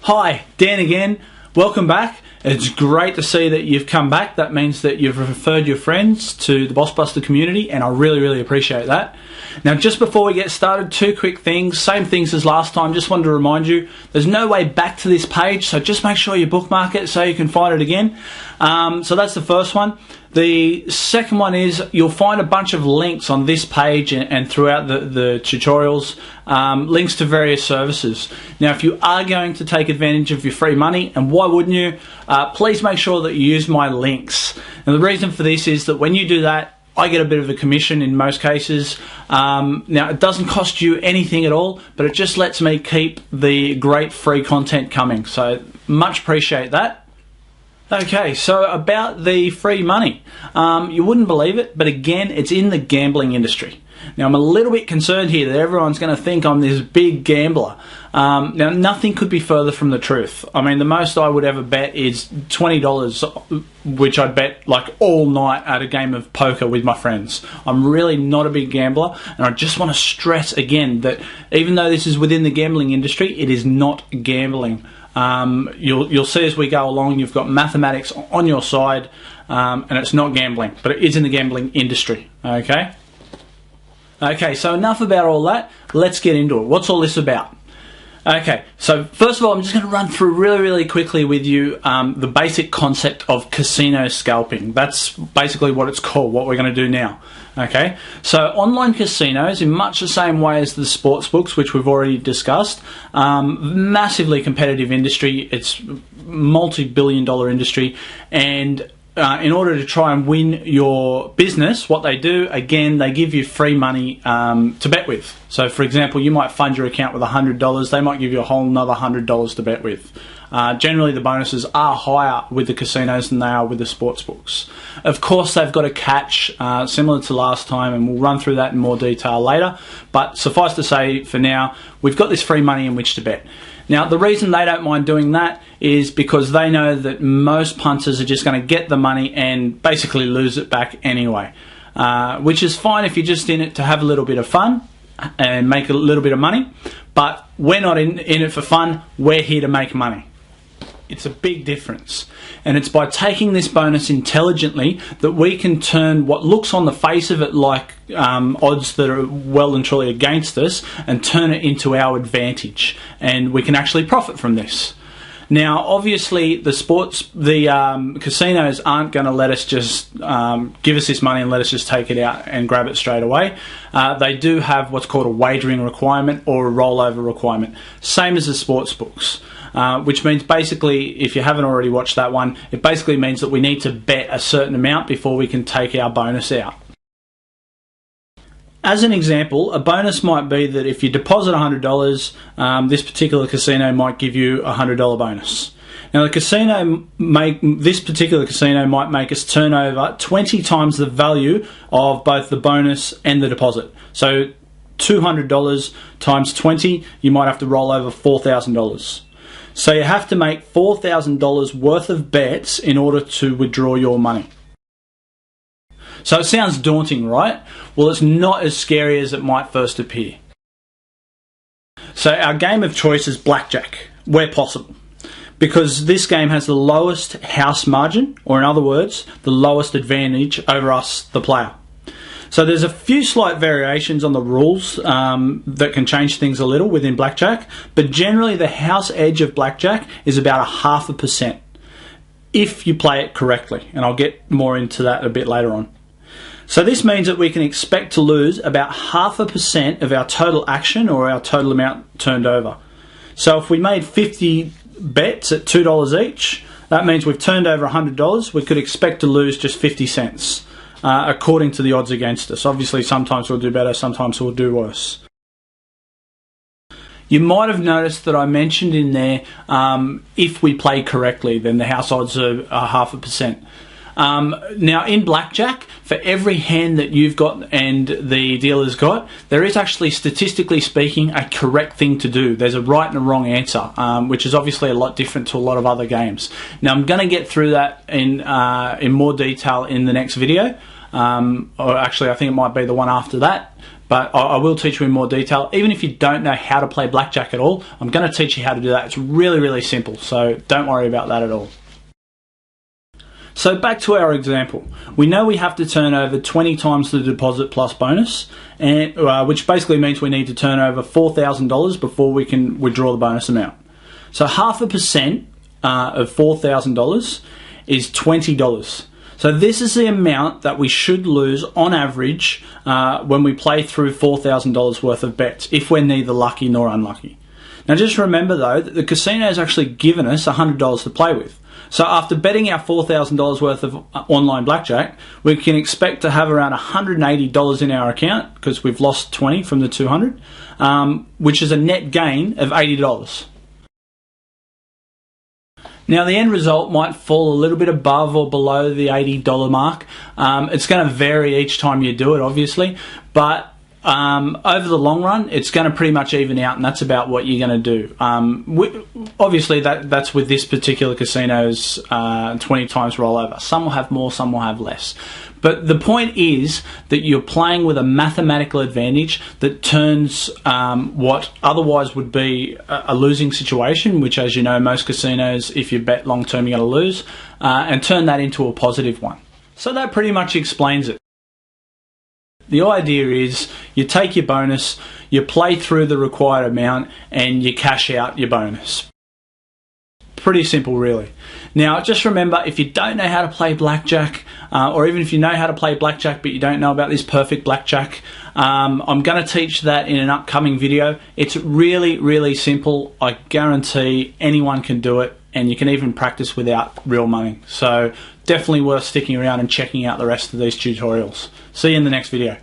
Hi, Dan again. Welcome back. It's great to see that you've come back. That means that you've referred your friends to the Boss Buster community, and I really appreciate that. Now, just before we get started, two quick things. Same things as last time. Just wanted to remind you, there's no way back to this page, so just make sure you bookmark it so you can find it again. So that's the first one. The second one is you'll find a bunch of links on this page and throughout the tutorials, links to various services. Now, if you are going to take advantage of your free money, and why wouldn't you, please make sure that you use my links. And the reason for this is that when you do that, I get a bit of a commission in most cases. Now, it doesn't cost you anything at all, but it just lets me keep the great free content coming. So much appreciate that. Okay, so about the free money. You wouldn't believe it, but again, it's in the gambling industry. Now, I'm a little bit concerned here that everyone's going to think I'm this big gambler. Now, nothing could be further from the truth. I mean, the most I would ever bet is $20, which I'd bet like all night at a game of poker with my friends. I'm really not a big gambler, and I just want to stress again that even though this is within the gambling industry, it is not gambling. You'll see as we go along, you've got mathematics on your side, and it's not gambling, but it is in the gambling industry. Okay, so enough about all that. Let's get into it. What's all this about? Okay, so first of all, I'm just going to run through really quickly with you the basic concept of casino scalping. That's basically what it's called, what we're going to do now. Okay, so online casinos, in much the same way as the sports books, which we've already discussed, massively competitive industry. It's multi-billion-dollar industry, and in order to try and win your business, what they do, again, they give you free money to bet with. So, for example, you might fund your account with $100. They might give you a whole another $100 to bet with. Generally, the bonuses are higher with the casinos than they are with the sports books. Of course, they've got a catch similar to last time, and we'll run through that in more detail later. But suffice to say, for now, we've got this free money in which to bet. Now, the reason they don't mind doing that is because they know that most punters are just going to get the money and basically lose it back anyway, which is fine if you're just in it to have a little bit of fun and make a little bit of money, but we're not in it for fun, we're here to make money. It's a big difference, and it's by taking this bonus intelligently that we can turn what looks on the face of it like odds that are well and truly against us and turn it into our advantage, and we can actually profit from this. Now, obviously, the casinos aren't going to let us just give us this money and let us just take it out and grab it straight away. They do have what's called a wagering requirement or a rollover requirement, same as the sports books. Which means basically, if you haven't already watched that one, it basically means that we need to bet a certain amount before we can take our bonus out. As an example, a bonus might be that if you deposit $100, this particular casino might give you a $100 bonus. Now, this particular casino might make us turn over 20 times the value of both the bonus and the deposit. So $200 times 20, you might have to roll over $4,000. So you have to make $4,000 worth of bets in order to withdraw your money. So it sounds daunting, right? Well, it's not as scary as it might first appear. So our game of choice is blackjack, where possible, because this game has the lowest house margin, or in other words, the lowest advantage over us, the player. So there's a few slight variations on the rules that can change things a little within blackjack, but generally the house edge of blackjack is about 0.5% if you play it correctly, and I'll get more into that a bit later on. So this means that we can expect to lose about 0.5% of our total action or our total amount turned over. So if we made 50 bets at $2 each, that means we've turned over $100, we could expect to lose just 50 cents. According to the odds against us. Obviously, sometimes we'll do better, sometimes we'll do worse. You might have noticed that I mentioned in there, if we play correctly, then the house odds are 0.5%. Now, in blackjack, for every hand that you've got and the dealer's got, there is actually, statistically speaking, a correct thing to do. There's a right and a wrong answer, which is obviously a lot different to a lot of other games. Now, I'm going to get through that in more detail in the next video. Or actually, I think it might be the one after that. but I will teach you in more detail. Even if you don't know how to play blackjack at all, I'm going to teach you how to do that. It's really, really simple, so don't worry about that at all. So back to our example. We know we have to turn over 20 times the deposit plus bonus, and which basically means we need to turn over $4,000 before we can withdraw the bonus amount. So 0.5% of $4,000 is $20. So this is the amount that we should lose on average when we play through $4,000 worth of bets, if we're neither lucky nor unlucky. Now just remember though that the casino has actually given us $100 to play with. So after betting our $4,000 worth of online blackjack, we can expect to have around $180 in our account because we've lost 20 from the 200, which is a net gain of $80. Now the end result might fall a little bit above or below the $80 mark. It's going to vary each time you do it, obviously, but over the long run, it's going to pretty much even out, and that's about what you're going to do. Obviously, that's with this particular casino's 20 times rollover. Some will have more, some will have less. But the point is that you're playing with a mathematical advantage that turns what otherwise would be a losing situation, which, as you know, most casinos, if you bet long term, you're going to lose, and turn that into a positive one. So that pretty much explains it. The idea is you take your bonus, you play through the required amount, and you cash out your bonus. Pretty simple, really. Now, just remember, if you don't know how to play blackjack, or even if you know how to play blackjack but you don't know about this perfect blackjack, I'm going to teach that in an upcoming video. It's really, really simple. I guarantee anyone can do it, and you can even practice without real money. So definitely worth sticking around and checking out the rest of these tutorials. See you in the next video.